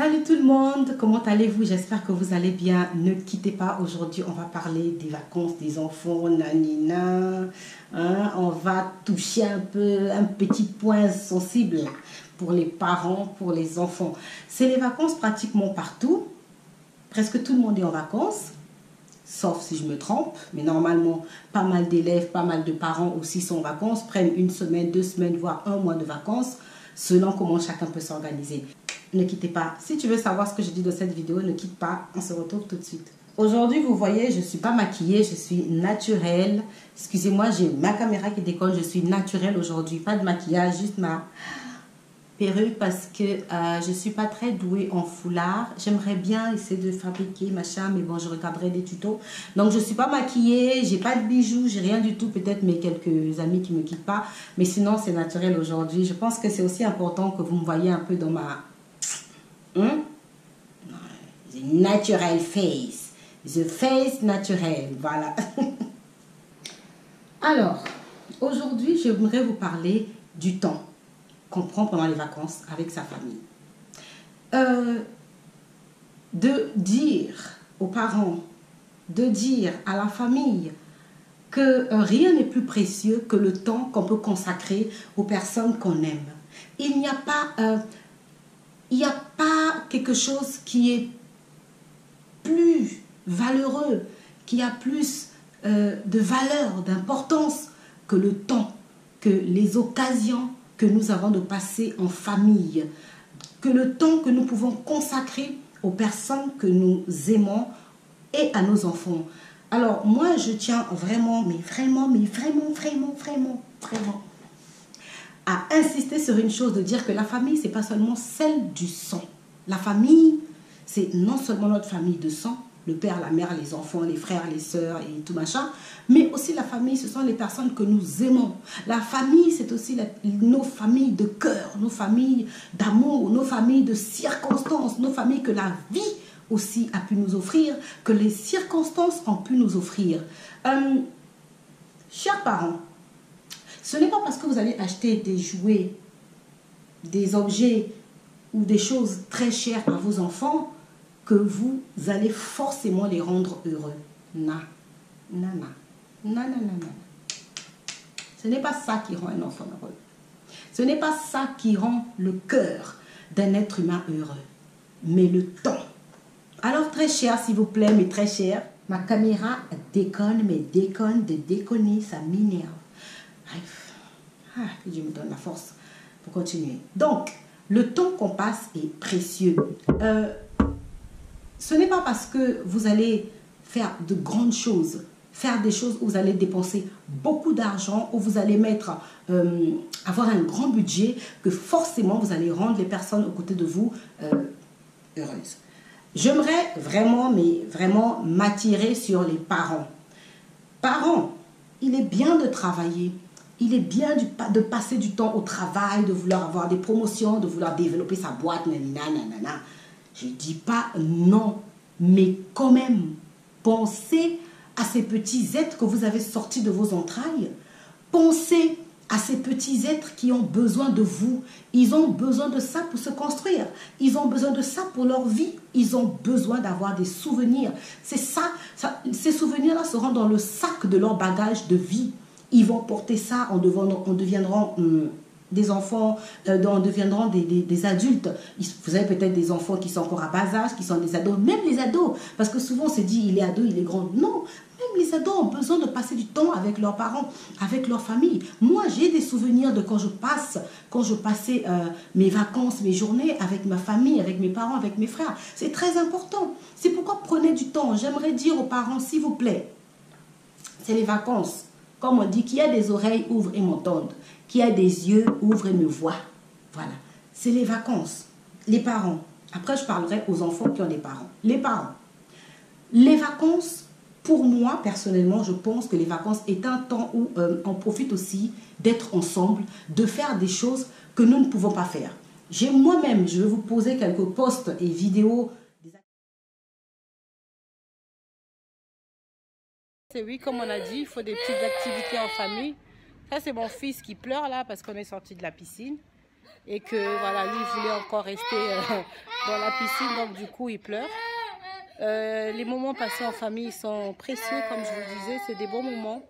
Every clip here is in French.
Salut tout le monde, comment allez-vous? J'espère que vous allez bien. Ne quittez pas, aujourd'hui on va parler des vacances des enfants, nanina. On va toucher un petit point sensible pour les parents, pour les enfants. C'est les vacances pratiquement partout. Presque tout le monde est en vacances, sauf si je me trompe. Mais normalement, pas mal d'élèves, pas mal de parents aussi sont en vacances, prennent une semaine, 2 semaines, voire un mois de vacances, selon comment chacun peut s'organiser. Ne quittez pas. Si tu veux savoir ce que je dis dans cette vidéo, ne quitte pas. On se retrouve tout de suite. Aujourd'hui, vous voyez, je ne suis pas maquillée, je suis naturelle. Excusez-moi, j'ai ma caméra qui décolle. Je suis naturelle aujourd'hui. Pas de maquillage, juste ma perruque parce que je ne suis pas très douée en foulard. J'aimerais bien essayer de fabriquer machin, mais bon, je regarderai des tutos. Donc, je ne suis pas maquillée, j'ai pas de bijoux, j'ai rien du tout. Peut-être mes quelques amis qui ne me quittent pas. Mais sinon, c'est naturel aujourd'hui. Je pense que c'est aussi important que vous me voyez un peu dans ma... The natural face. The face naturel. Voilà. Alors, aujourd'hui, j'aimerais vous parler du temps qu'on prend pendant les vacances avec sa famille. De dire aux parents, de dire à la famille que rien n'est plus précieux que le temps qu'on peut consacrer aux personnes qu'on aime. Il n'y a pas quelque chose qui est plus valeureux, qui a plus de valeur, d'importance que le temps, que les occasions que nous avons de passer en famille, que le temps que nous pouvons consacrer aux personnes que nous aimons et à nos enfants. Alors moi je tiens vraiment, vraiment à insister sur une chose, de dire que la famille, c'est pas seulement celle du sang. La famille, c'est non seulement notre famille de sang, le père, la mère, les enfants, les frères, les sœurs et tout machin, mais aussi la famille, ce sont les personnes que nous aimons. La famille, c'est aussi nos familles de cœur, nos familles d'amour, nos familles de circonstances, nos familles que la vie aussi a pu nous offrir, que les circonstances ont pu nous offrir. Chers parents, ce n'est pas parce que vous allez acheter des jouets, des objets ou des choses très chères à vos enfants que vous allez forcément les rendre heureux. Non. Ce n'est pas ça qui rend un enfant heureux. Ce n'est pas ça qui rend le cœur d'un être humain heureux. Mais le temps. Alors très cher, s'il vous plaît, mais très cher. Ma caméra déconne, mais déconne de déconner, ça m'énerve. Bref, que Dieu me donne la force pour continuer. Donc, le temps qu'on passe est précieux. Ce n'est pas parce que vous allez faire de grandes choses, faire des choses où vous allez dépenser beaucoup d'argent, où vous allez avoir un grand budget, que forcément vous allez rendre les personnes aux côtés de vous heureuses. J'aimerais vraiment, mais vraiment m'attirer sur les parents. Parents, il est bien de travailler. Il est bien de passer du temps au travail, de vouloir avoir des promotions, de vouloir développer sa boîte, nanana. Je ne dis pas non, mais quand même, pensez à ces petits êtres que vous avez sortis de vos entrailles. Pensez à ces petits êtres qui ont besoin de vous. Ils ont besoin de ça pour se construire. Ils ont besoin de ça pour leur vie. Ils ont besoin d'avoir des souvenirs. C'est ça, ces souvenirs-là seront dans le sac de leur bagage de vie. Ils vont porter ça, on deviendront des enfants, on deviendront des adultes. Vous avez peut-être des enfants qui sont encore à bas âge, qui sont des ados, même les ados. Parce que souvent on se dit, il est ado, il est grand. Non, même les ados ont besoin de passer du temps avec leurs parents, avec leur famille. Moi, j'ai des souvenirs de quand je passais mes vacances, mes journées avec ma famille, avec mes parents, avec mes frères. C'est très important. C'est pourquoi prenez du temps. J'aimerais dire aux parents, s'il vous plaît, c'est les vacances. Comme on dit, qui a des oreilles, ouvre et m'entende. Qui a des yeux, ouvre et me voit. Voilà. C'est les vacances. Les parents. Après, je parlerai aux enfants qui ont des parents. Les parents. Les vacances, pour moi, personnellement, je pense que les vacances est un temps où on profite aussi d'être ensemble, de faire des choses que nous ne pouvons pas faire. Moi-même, je vais vous poser quelques posts et vidéos. Oui, comme on a dit, il faut des petites activités en famille. Ça, c'est mon fils qui pleure là parce qu'on est sorti de la piscine. et que voilà, lui il voulait encore rester dans la piscine, donc du coup il pleure. Les moments passés en famille sont précieux, comme je vous disais, c'est des bons moments.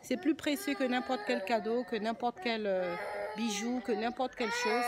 C'est plus précieux que n'importe quel cadeau, que n'importe quel bijou, que n'importe quelle chose.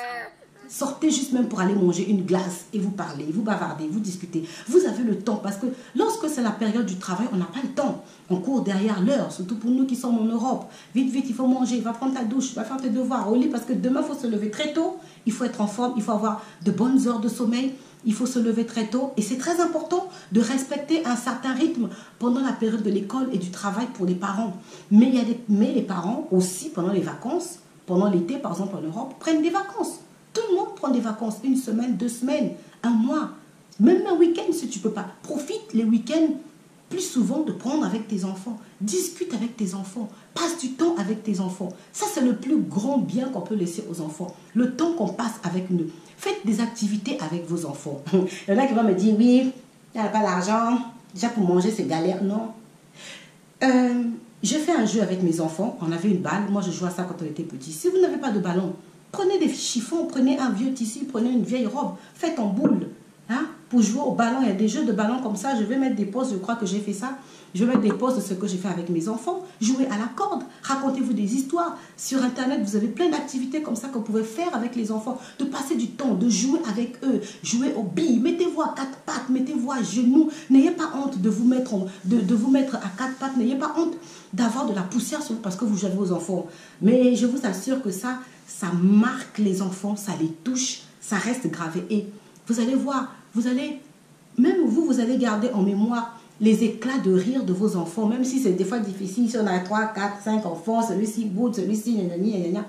Sortez juste même pour aller manger une glace et vous parlez, vous bavardez, vous discutez. Vous avez le temps parce que lorsque c'est la période du travail, on n'a pas le temps. On court derrière l'heure, surtout pour nous qui sommes en Europe. Vite, vite, il faut manger, va prendre ta douche, va faire tes devoirs au lit parce que demain, il faut se lever très tôt. Il faut être en forme, il faut avoir de bonnes heures de sommeil. Il faut se lever très tôt et c'est très important de respecter un certain rythme pendant la période de l'école et du travail pour les parents. Mais les parents aussi, pendant les vacances, pendant l'été par exemple en Europe, prennent des vacances. Tout le monde prend des vacances, une semaine, 2 semaines, un mois, même un week-end si tu ne peux pas. Profite les week-ends plus souvent de prendre avec tes enfants. Discute avec tes enfants. Passe du temps avec tes enfants. Ça, c'est le plus grand bien qu'on peut laisser aux enfants. Le temps qu'on passe avec nous. Faites des activités avec vos enfants. Il y en a qui vont me dire, oui, il n'y a pas d'argent. Déjà pour manger, c'est galère. Non. Je fais un jeu avec mes enfants. On avait une balle. Moi, je jouais à ça quand on était petit. Si vous n'avez pas de ballon, prenez des chiffons, prenez un vieux tissu, prenez une vieille robe. Faites en boule. Hein? Pour jouer au ballon, il y a des jeux de ballon comme ça. Je vais mettre des pauses, je crois que j'ai fait ça. Je vais mettre des pauses de ce que j'ai fait avec mes enfants. Jouer à la corde, racontez-vous des histoires. Sur Internet, vous avez plein d'activités comme ça que vous pouvez faire avec les enfants. De passer du temps, de jouer avec eux. Jouer aux billes, mettez-vous à 4 pattes, mettez-vous à genoux. N'ayez pas honte de vous mettre, de vous mettre à 4 pattes. N'ayez pas honte d'avoir de la poussière sur vous parce que vous jouez aux enfants. Mais je vous assure que ça marque les enfants, ça les touche, ça reste gravé. Et vous allez voir, vous allez garder en mémoire les éclats de rire de vos enfants, même si c'est des fois difficile, si on a 3, 4, 5 enfants, celui-ci boude, celui-ci, gna.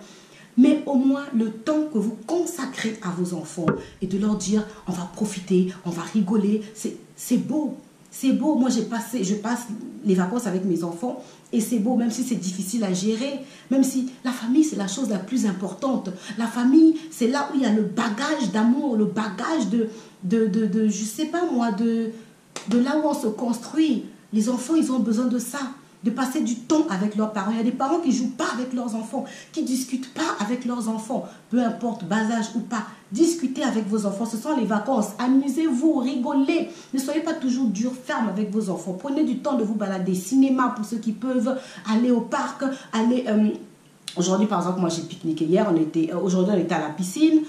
Mais au moins le temps que vous consacrez à vos enfants et de leur dire, on va profiter, on va rigoler, c'est beau. C'est beau, moi je passe les vacances avec mes enfants et c'est beau, même si c'est difficile à gérer, même si la famille c'est la chose la plus importante. La famille, c'est là où il y a le bagage d'amour, le bagage je sais pas moi, de là où on se construit. Les enfants, ils ont besoin de ça, de passer du temps avec leurs parents. Il y a des parents qui ne jouent pas avec leurs enfants, qui ne discutent pas avec leurs enfants, peu importe, bas âge ou pas. Discutez avec vos enfants, ce sont les vacances. Amusez-vous, rigolez. Ne soyez pas toujours dur, ferme avec vos enfants. Prenez du temps de vous balader. Cinéma pour ceux qui peuvent, aller au parc, aller... Aujourd'hui, par exemple, moi j'ai pique-niqué hier, aujourd'hui on était à la piscine.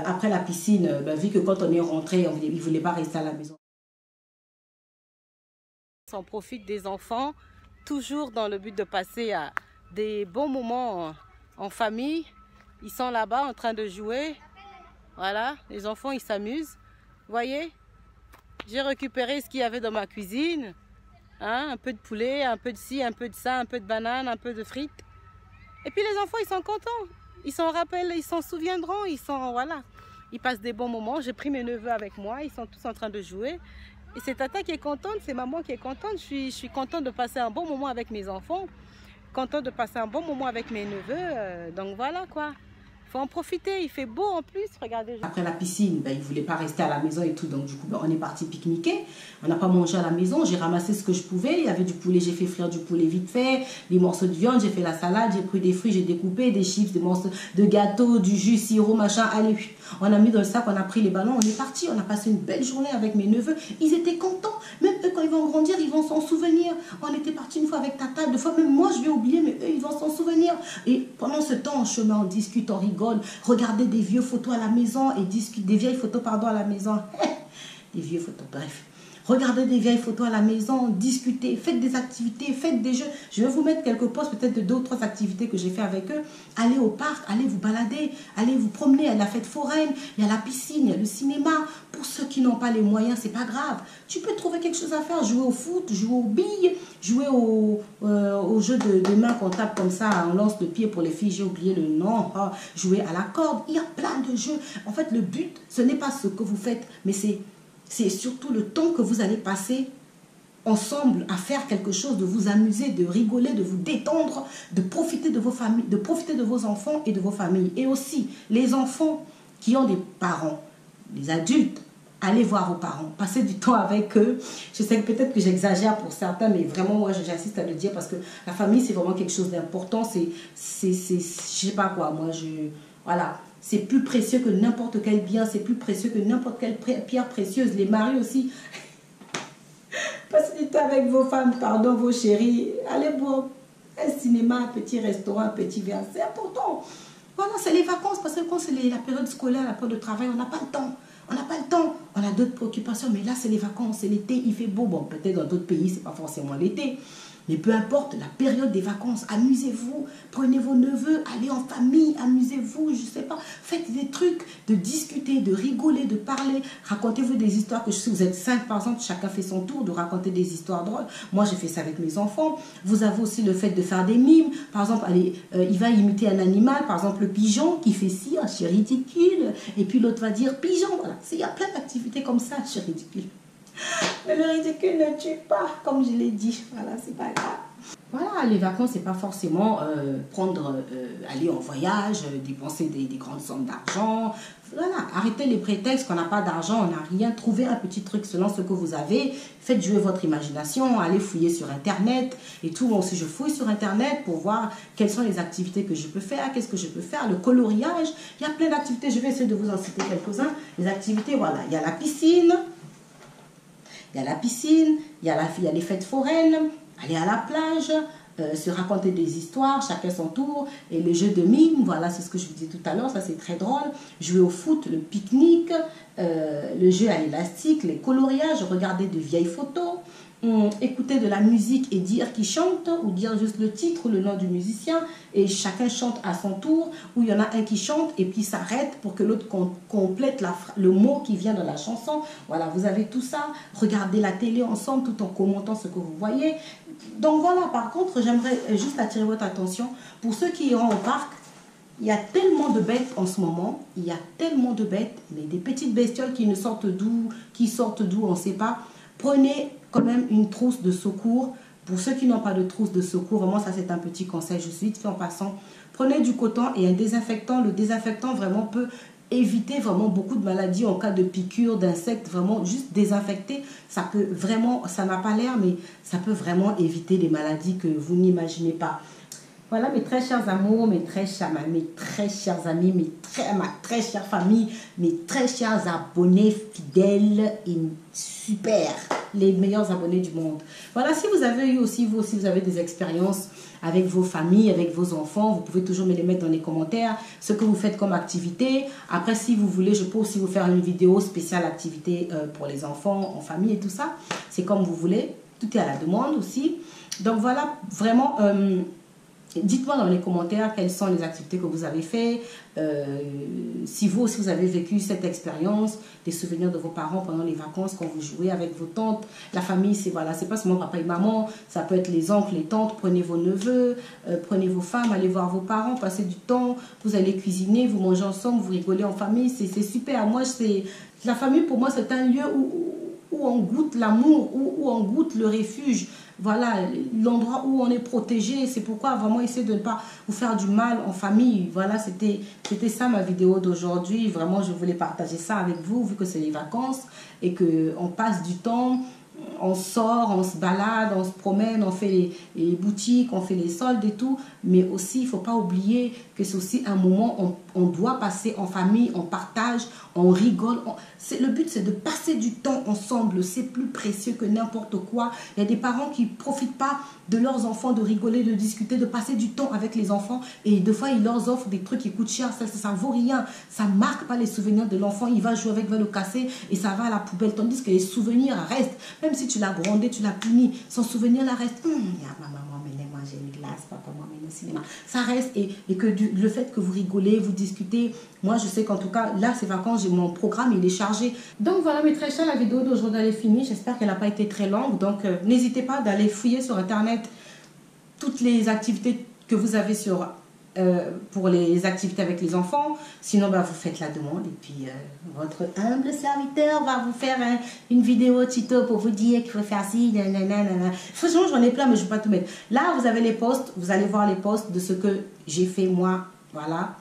Après la piscine, vu que quand on est rentré, il ne voulait pas rester à la maison. On profite des enfants, toujours dans le but de passer à des bons moments en famille. Ils sont là-bas en train de jouer. Voilà, les enfants ils s'amusent. Vous voyez, j'ai récupéré ce qu'il y avait dans ma cuisine. Hein, un peu de poulet, un peu de ci, un peu de ça, un peu de banane, un peu de frites. Et puis les enfants ils sont contents. Ils s'en rappellent, ils s'en souviendront. Voilà, ils passent des bons moments. J'ai pris mes neveux avec moi, ils sont tous en train de jouer. Et c'est tata qui est contente, c'est maman qui est contente. Je suis contente de passer un bon moment avec mes enfants. Contente de passer un bon moment avec mes neveux. Donc voilà quoi. Il faut en profiter, il fait beau en plus, regardez. Après la piscine, il ne voulait pas rester à la maison et tout, donc du coup, on est parti pique-niquer. On n'a pas mangé à la maison, j'ai ramassé ce que je pouvais. Il y avait du poulet, j'ai fait frire du poulet vite fait, des morceaux de viande, j'ai fait la salade, j'ai pris des fruits, j'ai découpé, des chips, des morceaux de gâteau, du jus, sirop, machin. Allez, on a mis dans le sac, on a pris les ballons, on est parti. On a passé une belle journée avec mes neveux. Ils étaient contents. Même eux, quand ils vont grandir, ils vont s'en souvenir. On était parti une fois avec tata, deux fois, même moi, je vais oublier, mais eux, ils vont s'en souvenir. Et pendant ce temps, en chemin, on discute, on rigole. Regardez des vieux photos à la maison et discute des vieilles photos, pardon, à la maison. Des vieux photos, bref. Regardez des vieilles photos à la maison, discutez, faites des activités, faites des jeux. Je vais vous mettre quelques posts, peut-être de 2 ou 3 activités que j'ai fait avec eux. Allez au parc, allez vous balader, allez vous promener. Il y a la fête foraine, il y a la piscine, il y a le cinéma. Pour ceux qui n'ont pas les moyens, c'est pas grave. Tu peux trouver quelque chose à faire, jouer au foot, jouer aux billes, jouer au jeu de main qu'on tape comme ça, on lance de pied pour les filles, j'ai oublié le nom, jouer à la corde. Il y a plein de jeux. En fait, le but, ce n'est pas ce que vous faites, mais c'est surtout le temps que vous allez passer ensemble à faire quelque chose, de vous amuser, de rigoler, de vous détendre, de profiter de vos familles, de profiter de vos enfants et de vos familles. Et aussi, les enfants qui ont des parents, les adultes, allez voir vos parents, passez du temps avec eux. Je sais que peut-être que j'exagère pour certains, mais vraiment, moi, j'insiste à le dire parce que la famille, c'est vraiment quelque chose d'important. Je sais pas quoi, moi, voilà. c'est plus précieux que n'importe quel bien, c'est plus précieux que n'importe quelle pierre précieuse. Les maris aussi, passez du temps avec vos femmes, pardon, vos chéris. Allez boire un cinéma, un petit restaurant, un petit verre, c'est important. Voilà, c'est les vacances, parce que quand c'est la période scolaire, la période de travail, on n'a pas le temps. On n'a pas le temps. On a d'autres préoccupations, mais là, c'est les vacances, c'est l'été, il fait beau. Bon, peut-être dans d'autres pays, c'est pas forcément l'été. Mais peu importe, la période des vacances, amusez-vous, prenez vos neveux, allez en famille, amusez-vous, je sais pas, faites des trucs, de discuter, de rigoler, de parler, racontez-vous des histoires, que si vous êtes 5 par exemple, chacun fait son tour, de raconter des histoires drôles. Moi, j'ai fait ça avec mes enfants. Vous avez aussi le fait de faire des mimes, par exemple, allez, il va imiter un animal, par exemple le pigeon qui fait ci, ah, c'est ridicule, et puis l'autre va dire pigeon, voilà, il y a plein d'activités comme ça, c'est ridicule. Mais le ridicule ne tue pas, comme je l'ai dit. Voilà, c'est pas grave. Voilà, les vacances, c'est pas forcément aller en voyage, dépenser des grandes sommes d'argent. Voilà, arrêtez les prétextes qu'on n'a pas d'argent, on n'a rien. Trouvez un petit truc selon ce que vous avez. Faites jouer votre imagination, allez fouiller sur Internet et tout. Moi aussi, je fouille sur Internet pour voir quelles sont les activités que je peux faire, qu'est-ce que je peux faire, le coloriage. Il y a plein d'activités, je vais essayer de vous en citer quelques-uns. Les activités, voilà, il y a la piscine. Il y a la piscine, il y a les fêtes foraines, aller à la plage, se raconter des histoires, chacun son tour. Et les jeux de mime, voilà, c'est ce que je vous disais tout à l'heure, ça c'est très drôle. Jouer au foot, le pique-nique, le jeu à l'élastique, les coloriages, regarder de vieilles photos, écouter de la musique et dire qui chante, ou dire juste le titre ou le nom du musicien, et chacun chante à son tour, ou il y en a un qui chante et puis s'arrête pour que l'autre complète le mot qui vient dans la chanson. Voilà, vous avez tout ça. Regardez la télé ensemble tout en commentant ce que vous voyez. Donc voilà, par contre, j'aimerais juste attirer votre attention. Pour ceux qui iront au parc, il y a tellement de bêtes en ce moment, il y a tellement de bêtes, mais des petites bestioles qui sortent d'où, on ne sait pas. Prenez quand même une trousse de secours. Pour ceux qui n'ont pas de trousse de secours, vraiment ça c'est un petit conseil, je suis vite fait en passant. Prenez du coton et un désinfectant. Le désinfectant vraiment peut éviter vraiment beaucoup de maladies en cas de piqûre, d'insectes. Vraiment juste désinfecter, ça peut vraiment, ça n'a pas l'air, mais ça peut vraiment éviter des maladies que vous n'imaginez pas. Voilà mes très chers amours, mes très chers amis, ma très chère famille, mes très chers abonnés fidèles et super, les meilleurs abonnés du monde. Voilà, si vous avez eu aussi, vous avez des expériences avec vos familles, avec vos enfants, vous pouvez toujours me les mettre dans les commentaires, ce que vous faites comme activité. Après, si vous voulez, je peux aussi vous faire une vidéo spéciale activité pour les enfants, en famille et tout ça. C'est comme vous voulez, tout est à la demande aussi. Donc voilà, vraiment... dites-moi dans les commentaires quelles sont les activités que vous avez faites, si vous aussi vous avez vécu cette expérience, des souvenirs de vos parents pendant les vacances quand vous jouez avec vos tantes. La famille, c'est voilà, c'est pas seulement papa et maman, ça peut être les oncles, les tantes. Prenez vos neveux, prenez vos femmes, allez voir vos parents, passez du temps, vous allez cuisiner, vous mangez ensemble, vous rigolez en famille, c'est super. Moi, la famille pour moi c'est un lieu où on goûte l'amour, où on goûte le refuge. Voilà, l'endroit où on est protégé. C'est pourquoi vraiment essayez de ne pas vous faire du mal en famille. Voilà, c'était ça ma vidéo d'aujourd'hui. Vraiment, je voulais partager ça avec vous, vu que c'est les vacances et qu'on passe du temps. On sort, on se balade, on se promène, on fait les boutiques, on fait les soldes et tout. Mais aussi, il ne faut pas oublier que c'est aussi un moment où on doit passer en famille, on partage, on rigole. Le but, c'est de passer du temps ensemble. C'est plus précieux que n'importe quoi. Il y a des parents qui ne profitent pas de leurs enfants, de rigoler, de discuter, de passer du temps avec les enfants. Et des fois, ils leur offrent des trucs qui coûtent cher. Ça ne vaut rien. Ça ne marque pas les souvenirs de l'enfant. Il va jouer avec, va le casser et ça va à la poubelle. Tandis que les souvenirs restent. Même si tu l'as grondé, tu l'as puni, son souvenir là reste. Ma maman m'aimait manger une glace, papa m'emmène au cinéma. Ça reste et que le fait que vous rigolez, vous discutez. Moi, je sais qu'en tout cas, là, ces vacances, mon programme, il est chargé. Donc voilà, mes très chers, la vidéo d'aujourd'hui, elle est finie. J'espère qu'elle n'a pas été très longue. Donc, n'hésitez pas d'aller fouiller sur Internet toutes les activités que vous avez pour les activités avec les enfants. Sinon, vous faites la demande et puis votre humble serviteur va vous faire une vidéo tuto pour vous dire qu'il faut faire ci, nanana. Franchement, j'en ai plein, mais je ne vais pas tout mettre. Là, vous avez les posts, vous allez voir les posts de ce que j'ai fait moi. Voilà.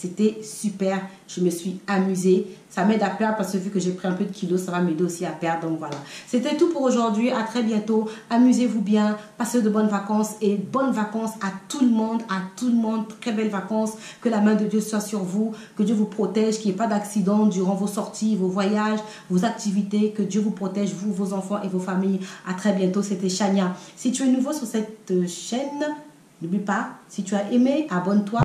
C'était super. Je me suis amusée. Ça m'aide à perdre parce que vu que j'ai pris un peu de kilos, ça va m'aider aussi à perdre. Donc voilà. C'était tout pour aujourd'hui. À très bientôt. Amusez-vous bien. Passez de bonnes vacances et bonnes vacances à tout le monde. À tout le monde. Très belles vacances. Que la main de Dieu soit sur vous. Que Dieu vous protège. Qu'il n'y ait pas d'accident durant vos sorties, vos voyages, vos activités. Que Dieu vous protège, vous, vos enfants et vos familles. À très bientôt. C'était Chania. Si tu es nouveau sur cette chaîne, n'oublie pas, si tu as aimé, abonne-toi.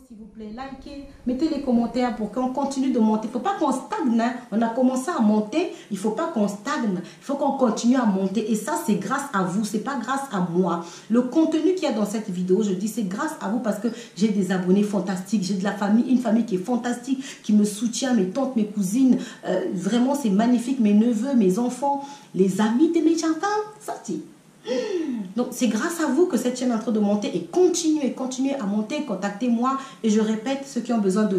S'il vous plaît, likez, mettez les commentaires pour qu'on continue de monter. Il ne faut pas qu'on stagne. Hein. On a commencé à monter. Il ne faut pas qu'on stagne. Il faut qu'on continue à monter. Et ça, c'est grâce à vous. Ce n'est pas grâce à moi. Le contenu qu'il y a dans cette vidéo, je dis, c'est grâce à vous parce que j'ai des abonnés fantastiques. J'ai de la famille, une famille qui est fantastique, qui me soutient, mes tantes, mes cousines. Vraiment, c'est magnifique. Mes neveux, mes enfants, les amis de mes enfants, sortis. Donc c'est grâce à vous que cette chaîne est en train de monter et continuez à monter, contactez-moi et je répète, ceux qui ont besoin de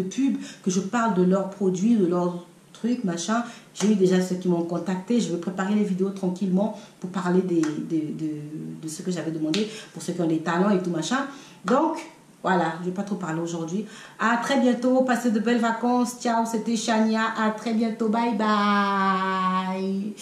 pub, que je parle de leurs produits, de leurs trucs, machin, j'ai eu déjà ceux qui m'ont contacté, je vais préparer les vidéos tranquillement pour parler de ce que j'avais demandé, pour ceux qui ont des talents et tout machin, donc voilà, je ne vais pas trop parler aujourd'hui. À très bientôt, passez de belles vacances, ciao, c'était Chania, à très bientôt, bye bye.